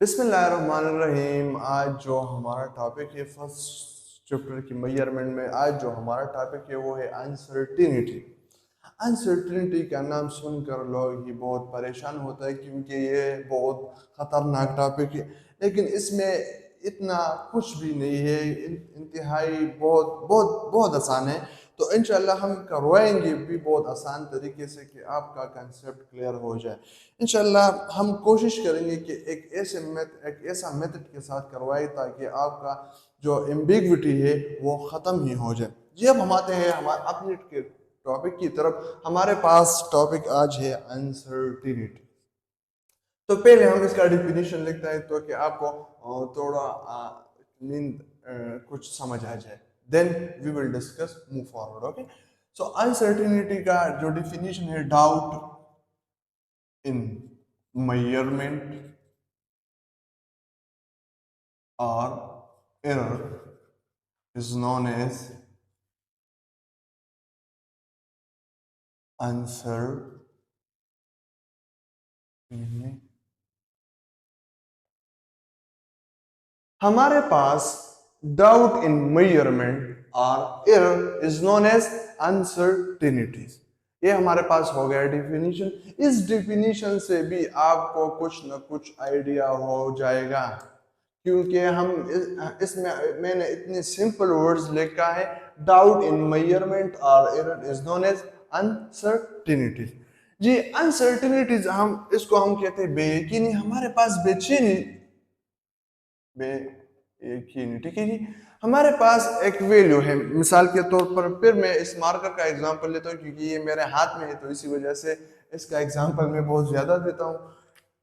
बिस्मिल्लाहिर्रहमानिर्रहीम। आज जो हमारा टॉपिक है फर्स्ट चैप्टर की मेजरमेंट में, आज जो हमारा टॉपिक है वो है अनसर्टिनिटी। अनसर्टिनिटी का नाम सुनकर लोग ही बहुत परेशान होता है क्योंकि ये बहुत ख़तरनाक टॉपिक है, लेकिन इसमें इतना कुछ भी नहीं है। इंतहाई बहुत बहुत बहुत आसान है। तो इंशाल्लाह हम करवाएंगे भी बहुत आसान तरीके से कि आपका कंसेप्ट क्लियर हो जाए। इंशाल्लाह हम कोशिश करेंगे कि एक ऐसा मेथड के साथ करवाए ताकि आपका जो एम्बिग्विटी है वो ख़त्म ही हो जाए। जी, अब हम आते हैं हमारे अपने के टॉपिक की तरफ। हमारे पास टॉपिक आज है अनसर्टिनिटी। तो पहले हम इसका डिफिनीशन लिखते हैं तो कि आपको थोड़ा नींद कुछ समझ आ जाए। Then we will discuss move forward. Okay, so uncertainty का जो डिफिनीशन है, doubt in measurement or error is known as uncertainty. हमारे पास डाउट इन मेजरमेंट और error is known as uncertainties. ये हमारे पास हो गया डिफिनीशन। इस डिफिनीशन से भी आपको कुछ न कुछ आइडिया हो जाएगा क्योंकि इसमें मैंने इतने सिंपल वर्ड्स लिखा है। डाउट इन मेजरमेंट और error is known as uncertainties. जी, अनसर्टिनिटीज हम कहते हैं बेयकीनी। हमारे पास बेचैनी बेयकीनी, ठीक है जी। हमारे पास एक वैल्यू है, मिसाल के तौर पर, फिर मैं इस मार्कर का एग्जांपल लेता हूँ क्योंकि ये मेरे हाथ में है तो इसी वजह से इसका एग्जांपल मैं बहुत ज्यादा देता हूँ।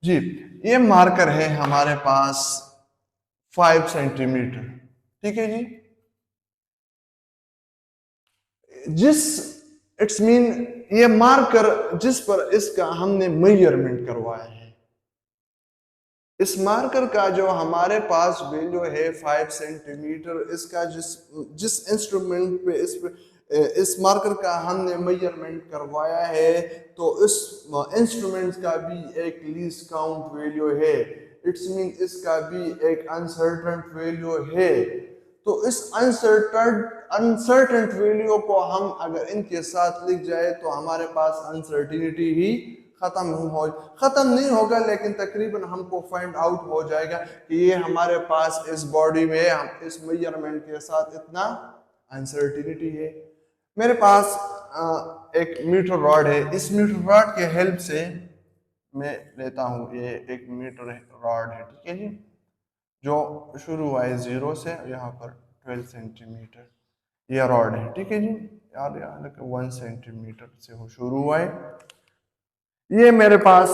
जी, ये मार्कर है हमारे पास 5 सेंटीमीटर, ठीक है जी। जिस इट्स मीन ये मार्कर जिस पर इसका हमने मेजरमेंट करवाया है, इस मार्कर का जो हमारे पास वैल्यू है 5 सेंटीमीटर, इसका जिस जिस इंस्ट्रूमेंट पे इस मार्कर का हमने मेजरमेंट करवाया है, तो इस इंस्ट्रूमेंट का भी एक लीस्ट काउंट वैल्यू है। इट्स मीन इसका भी एक अनसर्टेन वैल्यू है। तो इस अनसर्टेन वैल्यू को हम अगर इनके साथ लिख जाए तो हमारे पास अनसर्टिनिटी ही खत्म नहीं होगा, लेकिन तकरीबन हमको फाइंड आउट हो जाएगा कि ये हमारे पास इस बॉडी में हम इस मेजरमेंट के साथ इतना अनसर्टिनिटी है। मेरे पास एक मीटर रॉड है। इस मीटर रॉड के हेल्प से मैं लेता हूँ, ये एक मीटर रॉड है, ठीक है जी, जो शुरू हुआ है 0 से, यहाँ पर 12 सेंटीमीटर ये रॉड है, ठीक है जी। यार यार 1 सेंटीमीटर से वो शुरू हुआ है। ये मेरे पास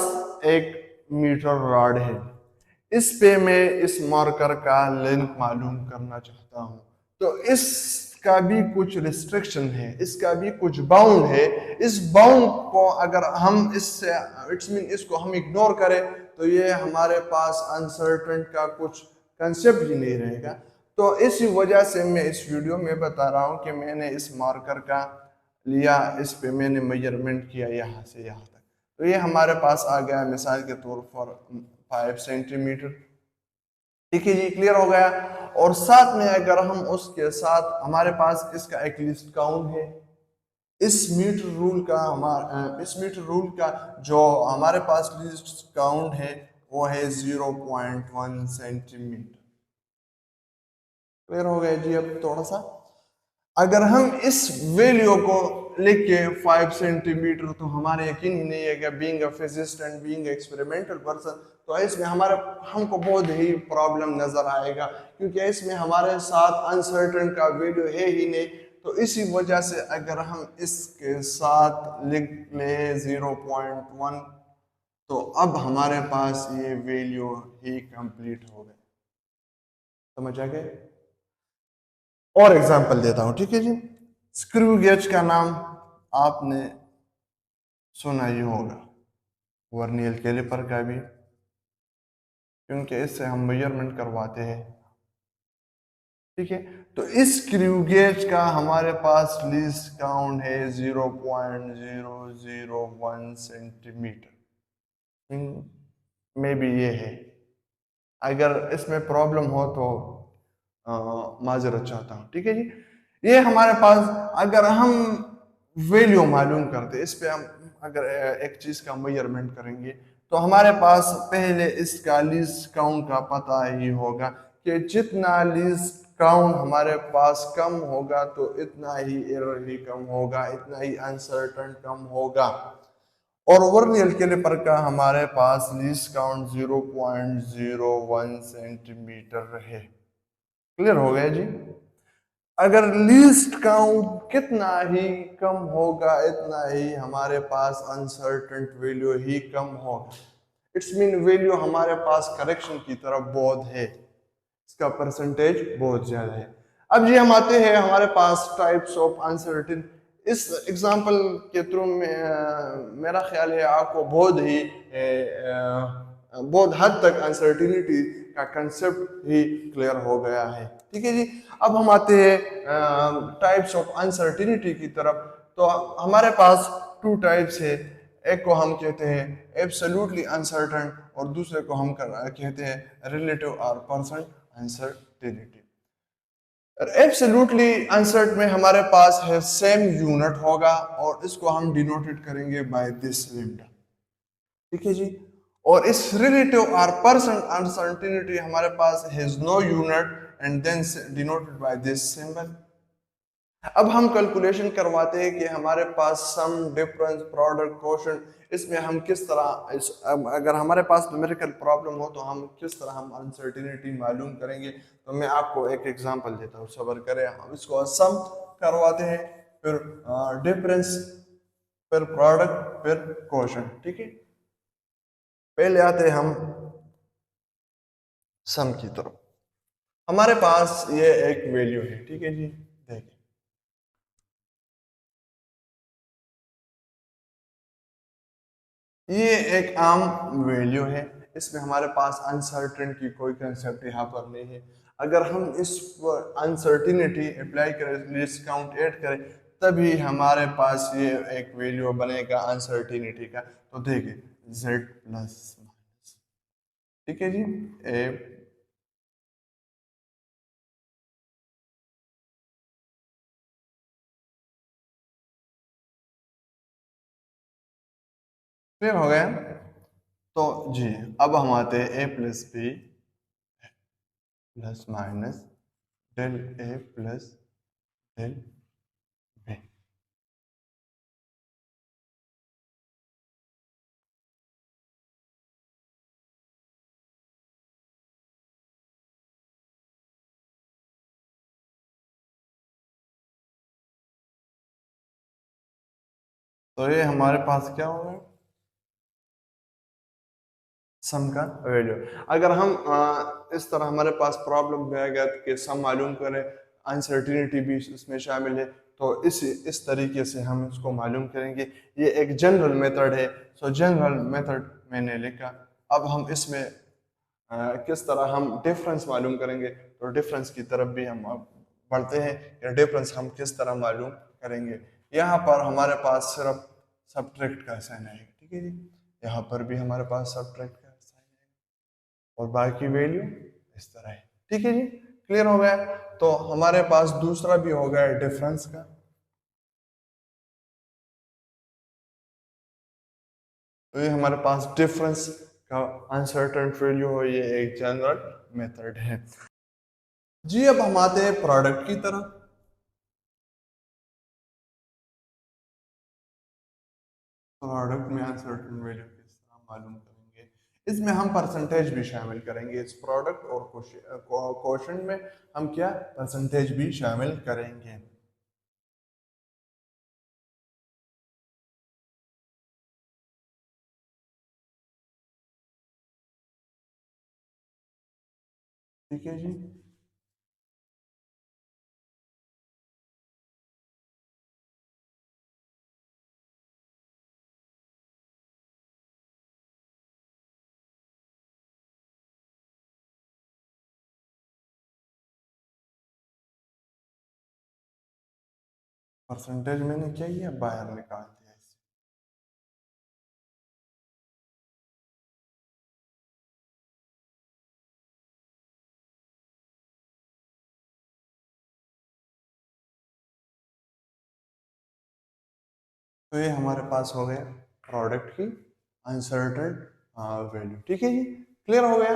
एक मीटर रॉड है। इस पे मैं इस मार्कर का लेंथ मालूम करना चाहता हूँ। तो इसका भी कुछ रिस्ट्रिक्शन है, इसका भी कुछ बाउंड है। इस बाउंड को अगर हम इससे इट्स मीन इसको हम इग्नोर करें तो ये हमारे पास अनसर्टेन का कुछ कंसेप्ट ही नहीं रहेगा। तो इसी वजह से मैं इस वीडियो में बता रहा हूँ कि मैंने इस मार्कर का लिया, इस पे मैंने मेजरमेंट किया यहाँ से यहाँ तक। तो ये हमारे पास आ गया मिसाल के तौर पर 5 सेंटीमीटर, ठीक है जी, क्लियर हो गया। और साथ में अगर हम उसके साथ हमारे पास इसका एक लिस्ट काउंट है। इस मीटर रूल का जो हमारे पास लिस्ट काउंट है वो है 0.1 सेंटीमीटर। क्लियर हो गया जी। अब थोड़ा सा अगर हम इस वैल्यू को लिख के 5 सेंटीमीटर, तो हमारे यकीन ही नहीं है कि being a physicist and being experimental person, तो इसमें हमारे हमको बहुत ही प्रॉब्लम नजर आएगा क्योंकि इसमें हमारे साथ अनसर्टेन का वैल्यू है ही नहीं। तो इसी वजह से अगर हम इसके साथ लिख ले 0.1, तो अब हमारे पास ये वैल्यू ही कंप्लीट हो गई। समझ आ गए? और एग्जांपल देता हूं, ठीक है जी। स्क्रू गेज का नाम आपने सुना ही होगा, वर्नियर कैलिपर का भी, क्योंकि इससे हम मेजरमेंट करवाते हैं, ठीक है। तो इस स्क्रू गेज का हमारे पास लीस्ट काउंट है 0.001 सेंटीमीटर में भी ये है। अगर इसमें प्रॉब्लम हो तो माजरत चाहता हूँ, ठीक है जी। ये हमारे पास अगर हम वैल्यू मालूम करते, इस पे हम अगर एक चीज का मेजरमेंट करेंगे तो हमारे पास पहले इसका लीस्ट काउंट का पता ही होगा कि जितना लीस्ट काउंट हमारे पास कम होगा तो इतना ही एरर भी कम होगा, इतना ही अनसर्टन कम होगा। और वर्नियर कैलिपर का हमारे पास लीस्ट काउंट 0.01 सेंटीमीटर है। क्लियर हो गया जी। अगर लीस्ट काउंट कितना ही कम होगा इतना ही हमारे पास अनसर्टेन वैल्यू ही कम होगा। इट्स मीन वैल्यू हमारे पास करेक्शन की तरफ बहुत है, इसका परसेंटेज बहुत ज्यादा है। अब जी हम आते हैं हमारे पास टाइप्स ऑफ अनसर्टेन। इस एग्जांपल के थ्रू में मेरा ख्याल है आपको बहुत हद तक अनसर्टिनिटी का कंसेप्ट ही क्लियर हो गया है, ठीक है जी। अब हम आते हैं टाइप्स ऑफ अनसर्टिनिटी की तरफ। तो हमारे पास टू टाइप्स है, एक को हम कहते हैं एब्सोल्युटली अनसर्टन और दूसरे को हम कहते हैं रिलेटिव और परसेंट अनसर्टिनिटी। एब्सोल्युटली अनसर्ट में हमारे पास है सेम यूनिट होगा और इसको हम डिनोटेड करेंगे बाय दिस लैम्डा, ठीक है जी। और इस रिलेटिव और परसेंट अनसर्टिनिटी हमारे पास has no unit and then denoted by this symbol. अब हम कैलकुलेशन करवाते हैं कि हमारे पास सम डिफरेंस प्रोडक्ट क्वोशंट, इसमें हम किस तरह अगर हमारे पास न्यूमेरिकल प्रॉब्लम हो तो हम किस तरह हम अनसर्टिनिटी मालूम करेंगे। तो मैं आपको एक एग्जांपल देता हूँ, सब्र करें। हम इसको सम करवाते हैं, फिर डिफरेंस, फिर प्रोडक्ट, फिर क्वोशंट, ठीक है। पहले आते हैं हम सम की तरफ। हमारे पास ये एक वैल्यू है, ठीक है जी। देखिए ये एक आम वैल्यू है, इसमें हमारे पास अनसर्टेन की कोई कंसेप्ट यहाँ पर नहीं है। अगर हम इस अनसर्टिनिटी अप्लाई करें, लिस्ट काउंट ऐड करें, तभी हमारे पास ये एक वैल्यू बनेगा अनसर्टिनिटी का। तो देखिए z प्लस, ठीक है जी। ए क्लियर हो गया। तो जी अब हम आते हैं a plus B plus minus del A plus del B. तो ये हमारे पास क्या होगा, सम का वैल्यू। अगर हम इस तरह हमारे पास प्रॉब्लम में आएगा कि सम मालूम करें, अनसर्टिनिटी भी इसमें शामिल है, तो इस तरीके से हम इसको मालूम करेंगे। ये एक जनरल मेथड है। सो जनरल मेथड मैंने लिखा। अब हम इसमें किस तरह हम डिफरेंस मालूम करेंगे, तो डिफरेंस की तरफ भी हम अब बढ़ते हैं कि डिफरेंस हम किस तरह मालूम करेंगे। यहाँ पर हमारे पास सिर्फ सब्ट्रैक्ट का साइन आएगा, ठीक है जी। यहाँ पर भी हमारे पास सब्ट्रैक्ट का साइन आएगा और बाकी वैल्यू इस तरह है, ठीक है जी। क्लियर हो गया। तो हमारे पास दूसरा भी हो गया डिफरेंस का। तो ये हमारे पास डिफरेंस का अनसर्टेन वैल्यू हो, ये एक जनरल मेथड है जी। अब हम आते हैं प्रोडक्ट की तरफ। प्रोडक्ट में अनसर्टेन वैल्यू किस तरह मालूम करेंगे, इसमें हम परसेंटेज भी शामिल करेंगे। इस प्रोडक्ट और क्वोशंट में हम क्या परसेंटेज भी शामिल करेंगे। ठीक है जी। परसेंटेज मैंने क्या किया, बाहर निकाल दिया इसे। तो ये हमारे पास हो गया प्रोडक्ट की अनसर्टेन वैल्यू। ठीक है जी, क्लियर हो गया,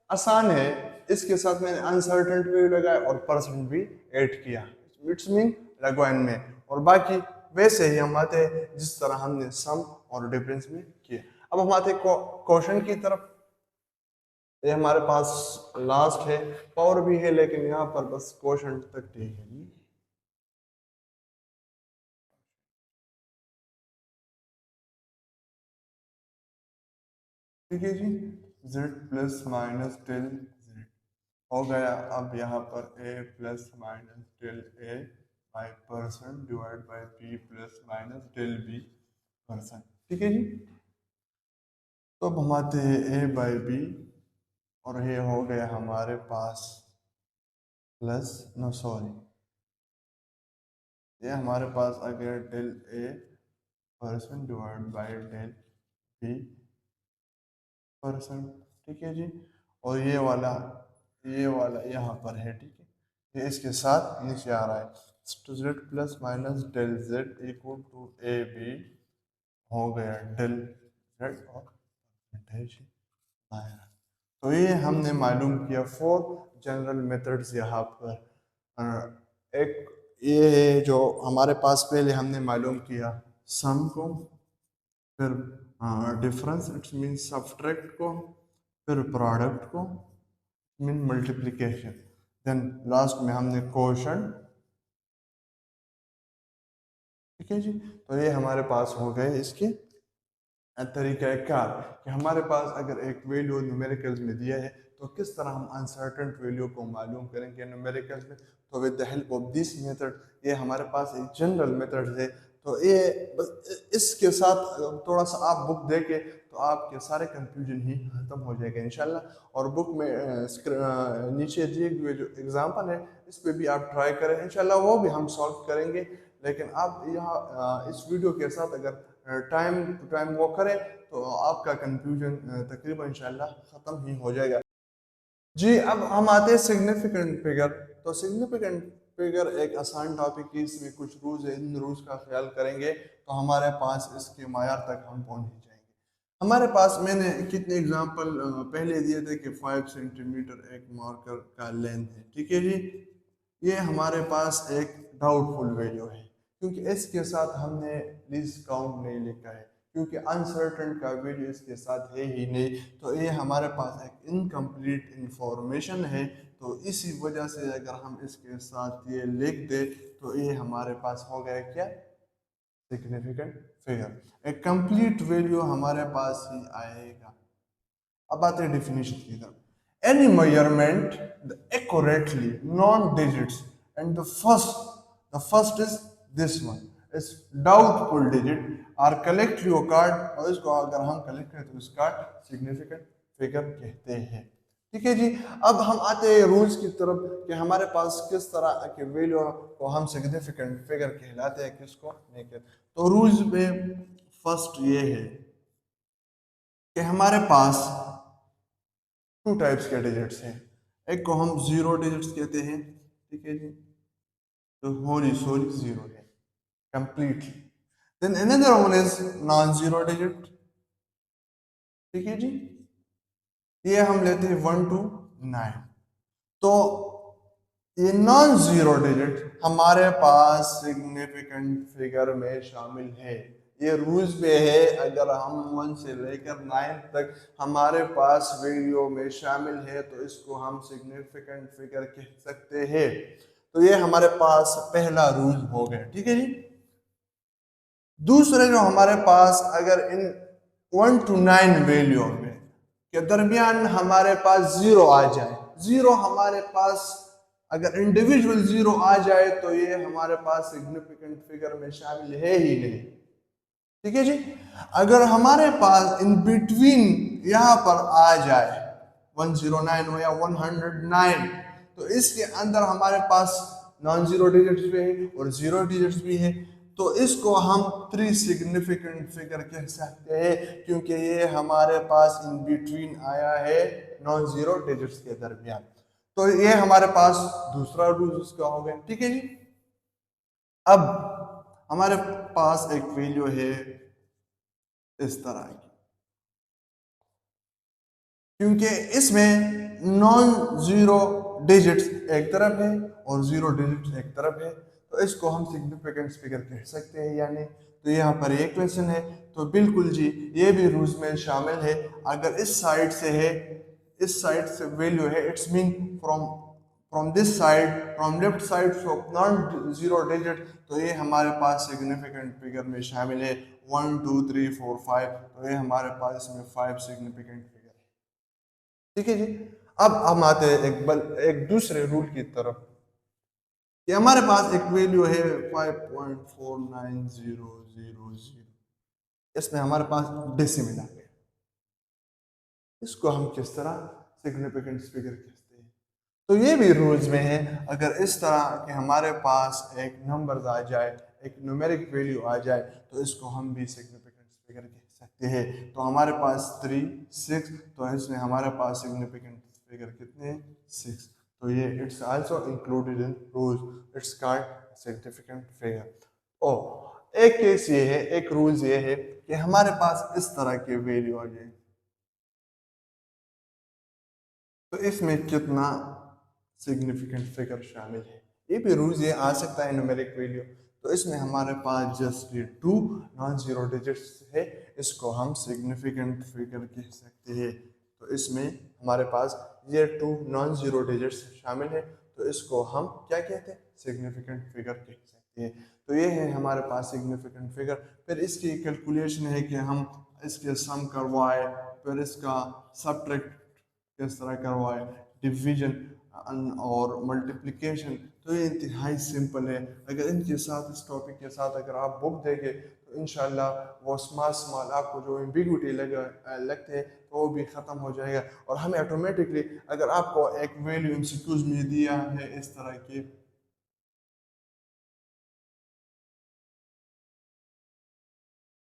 आसान है। इसके साथ मैंने अनसर्टेन वैल्यू लगाया और परसेंट भी ऐड किया, इट्स मीन लगवाइन में, और बाकी वैसे ही हम आते हैं जिस तरह हमने सम और डिफरेंस में किया। अब हम आते क्वेश्चन की तरफ। ये हमारे पास लास्ट है, पावर भी है लेकिन यहाँ पर बस क्वेश्चन तक ठीक है। ठीक है जी, z plus minus del z हो गया। अब यहाँ पर a plus minus del a by percent divide by b plus minus del b percent. ठीक है जी, तो अब हम आते हैं a बाई b, और ये हो गया हमारे पास प्लस, नो सॉरी, ये हमारे पास आ गया del a percent divide by del b percent. ठीक है जी, और ये वाला यहाँ पर है। ठीक है, ये इसके साथ नीचे आ रहा है, तो z plus minus del z equal to A B हो गया डेल z और है जी आया। तो ये हमने मालूम किया फोर जनरल मेथड्स यहाँ पर। एक ये है जो हमारे पास पहले हमने मालूम किया सम को, फिर डिफरेंस इट्स मीन सब्ट्रैक्ट को, फिर प्रोडक्ट को मीन मल्टीप्लिकेशन, देन लास्ट में हमने क्वोशंट। ठीक है जी, तो ये हमारे पास हो गए इसके तरीका कार कि हमारे पास अगर एक वैल्यू न्यूमेरिकल्स में दिया है तो किस तरह हम अनसर्टेन वैल्यू को मालूम करेंगे न्यूमेरिकल्स में। तो with the help of this method, ये हमारे पास एक जनरल मेथड है। तो ये इसके साथ थोड़ा सा आप बुक देके तो आपके सारे कंफ्यूजन ही खत्म हो जाएगा इंशाल्लाह। और बुक में नीचे दिए हुए जो एग्जाम्पल है इस पे भी आप ट्राई करें इंशाल्लाह, वो भी हम सॉल्व करेंगे। लेकिन आप यहाँ इस वीडियो के साथ अगर टाइम टू टाइम वो करें तो आपका कंफ्यूजन तकरीबन इंशाल्लाह ख़त्म ही हो जाएगा। जी, अब हम आते हैं सिग्निफिकेंट फिगर। तो सिग्निफिकेंट फिगर एक आसान टॉपिक है, इसमें कुछ रूल्स है, इन रूल्स का ख्याल करेंगे तो हमारे पास इसके मायार तक हम पहुंच ही जाएंगे। हमारे पास मैंने कितने एग्जांपल पहले दिए थे कि 5 सेंटीमीटर एक मार्कर का लेंथ है। ठीक है जी, ये हमारे पास एक डाउटफुल वैल्यू है क्योंकि इसके साथ हमने लीस्ट काउंट नहीं लिखा है, क्योंकि अनसर्टेन का वैल्यू इसके साथ है ही नहीं। तो ये हमारे पास एक इनकम्प्लीट इंफॉर्मेशन है। तो इसी वजह से अगर हम इसके साथ ये लिख दे तो ये हमारे पास हो गया क्या, सिग्निफिकेंट फिगर। एक कंप्लीट वैल्यू हमारे पास ही आएगा। अब आते हैं डेफिनेशन की तरफ। Any measurement the accurately known digits and the first is this one is doubtful digit are collectively occurred, और इसको अगर हम कलेक्ट करें तो इसका सिग्निफिकेंट फिगर कहते हैं। ठीक है जी, अब हम आते हैं रूल्स की तरफ कि हमारे पास किस तरह के वैल्यू को हम सिग्निफिकेंट फिगर कहलाते हैं, किसको नहीं कहते। तो रूल्स में फर्स्ट ये है कि हमारे पास टू टाइप्स के डिजिट्स हैं। एक को हम जीरो डिजिट्स कहते हैं, ठीक है जी, तो होली सोली जीरो है completely. Then another one is non zero digit. ठीक है जी, ये हम लेते हैं 1 to 9। तो ये नॉन जीरो डिजिट हमारे पास सिग्निफिकेंट फिगर में शामिल है। ये रूल्स पे है, अगर हम 1 से लेकर 9 तक हमारे पास वैल्यू में शामिल है तो इसको हम सिग्निफिकेंट फिगर कह सकते हैं। तो ये हमारे पास पहला रूल हो गया। ठीक है जी, दूसरे जो हमारे पास अगर इन 1 to 9 वैल्यू में के दरमियान हमारे पास जीरो आ जाए, जीरो हमारे पास अगर इंडिविजुअल जीरो आ जाए तो ये हमारे पास सिग्निफिकेंट फिगर में शामिल है ही नहीं। ठीक है जी, अगर हमारे पास इन बिटवीन यहाँ पर आ जाए 109 हो या 109, तो इसके अंदर हमारे पास नॉन जीरो डिजिट्स भी है और जीरो डिजिट्स भी है। तो इसको हम थ्री सिग्निफिकेंट फिगर कह सकते हैं क्योंकि ये हमारे पास इन बिटवीन आया है नॉन जीरो डिजिट्स के दरमियान। तो ये हमारे पास दूसरा रूल उसका हो गया। ठीक है जी, अब हमारे पास एक वैल्यू है इस तरह की, क्योंकि इसमें नॉन जीरो डिजिट्स एक तरफ है और जीरो डिजिट्स एक तरफ है, तो इसको हम सिग्निफिकेंट फिगर कह सकते हैं यानी। तो यहाँ पर ये क्वेश्चन है, तो बिल्कुल जी ये भी रूल्स में शामिल है। अगर इस साइड से है, इस साइड से वैल्यू है, it's mean from from this side, from left side of non zero digit, तो ये हमारे पास सिग्निफिकेंट फिगर में शामिल है 1 2 3 4 5, तो ये हमारे पास इसमें 5 सिग्निफिकेंट फिगर है। ठीक है जी। अब हम आते हैं एक दूसरे रूल की तरफ, कि हमारे पास एक वैल्यू है 5.49000, इसमें हमारे पास डेसिमल आ गया, इसको हम किस तरह सिग्निफिकेंट फिगर कहते हैं। तो ये भी रूल्स में है, अगर इस तरह के हमारे पास एक नंबर आ जाए, एक न्यूमेरिक वैल्यू आ जाए, तो इसको हम भी सिग्निफिकेंट फिगर कह सकते हैं। तो हमारे पास 3 6, तो इसमें हमारे पास सिग्निफिकेंट फिगर कितने हैं 6, तो ये it's also included in rules, it's called significant figure. ओ एक केस ये है, एक रूल्स ये है कि हमारे पास इस तरह के वैल्यू आ जाए, तो इसमें कितना सिग्निफिकेंट फिगर शामिल है। ये भी रूल्स ये आ सकता है न्यूमेरिक वैल्यू, तो इसमें हमारे पास जस्ट ये 2 नॉन जीरो डिजिट्स है, इसको हम सिग्निफिकेंट फिगर कह सकते हैं। तो इसमें हमारे पास ये 2 नॉन जीरो डिजिट्स शामिल है, तो इसको हम क्या कहते हैं सिग्निफिकेंट फिगर कह सकते हैं। तो ये है हमारे पास सिग्निफिकेंट फिगर। फिर इसकी कैलकुलेशन है कि हम इसके सम करवाए, फिर इसका सब्ट्रैक्ट किस तरह करवाए, डिवीजन और मल्टीप्लिकेशन, तो ये इंतहाई सिंपल है। अगर इनके साथ, इस टॉपिक के साथ अगर आप बुक देंगे, तो इंशाल्लाह वो स्मॉल स्मॉल आपको जो एम्बिग्विटी लगते हैं तो वो भी ख़त्म हो जाएगा। और हमें ऑटोमेटिकली, अगर आपको एक वैल्यू एमसीक्यूज में दिया है इस तरह की,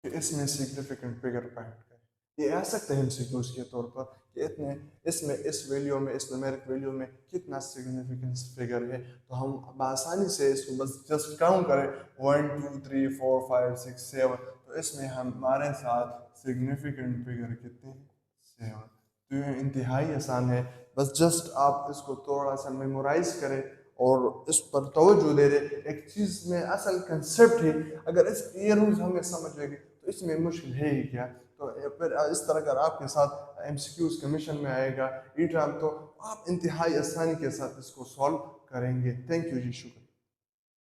कि इसमें सिग्निफिकेंट फिगर फाइंड करें, ये आ सकते हैं एमसीक्यूज के तौर पर कि इतने, इसमें इस वैल्यू में, इस न्यूमेरिक वैल्यू में कितना सिग्निफिकेंस फिगर है, तो हम आसानी से इसको बस जस्ट काउंट करें 1 2 3 4 5 6 7, तो इसमें हमारे साथ सिग्निफिकेंट फिगर कितने हैं 7। तो ये इंतहाई आसान है, बस जस्ट आप इसको थोड़ा सा मेमोराइज करें और इस पर तवज्जो दे दे। एक चीज़ में असल कंसेप्ट है, अगर इस ये रूल्स हमें समझ आएंगे तो इसमें मुश्किल है ही क्या। तो फिर इस तरह अगर आपके साथ एमसीक्यूज कमीशन में आएगा ई ट्राम, तो आप इंतहाई आसानी के साथ इसको सॉल्व करेंगे। थैंक यू जी, शुक्रिया।